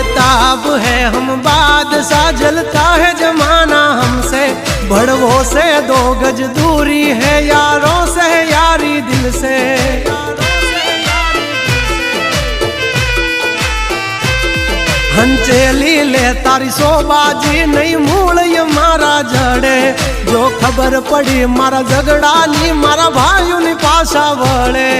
बेताब है हम बादशाह, जलता है जमाना हमसे, बड़वों से 2 गज दूरी है, यारों से यारी दिल से। हंचेली ले तारी सोबाजी नहीं मूल ये मारा जड़े, जो खबर पड़ी मारा झगड़ा नी मारा भाइयों नी पासा वड़े।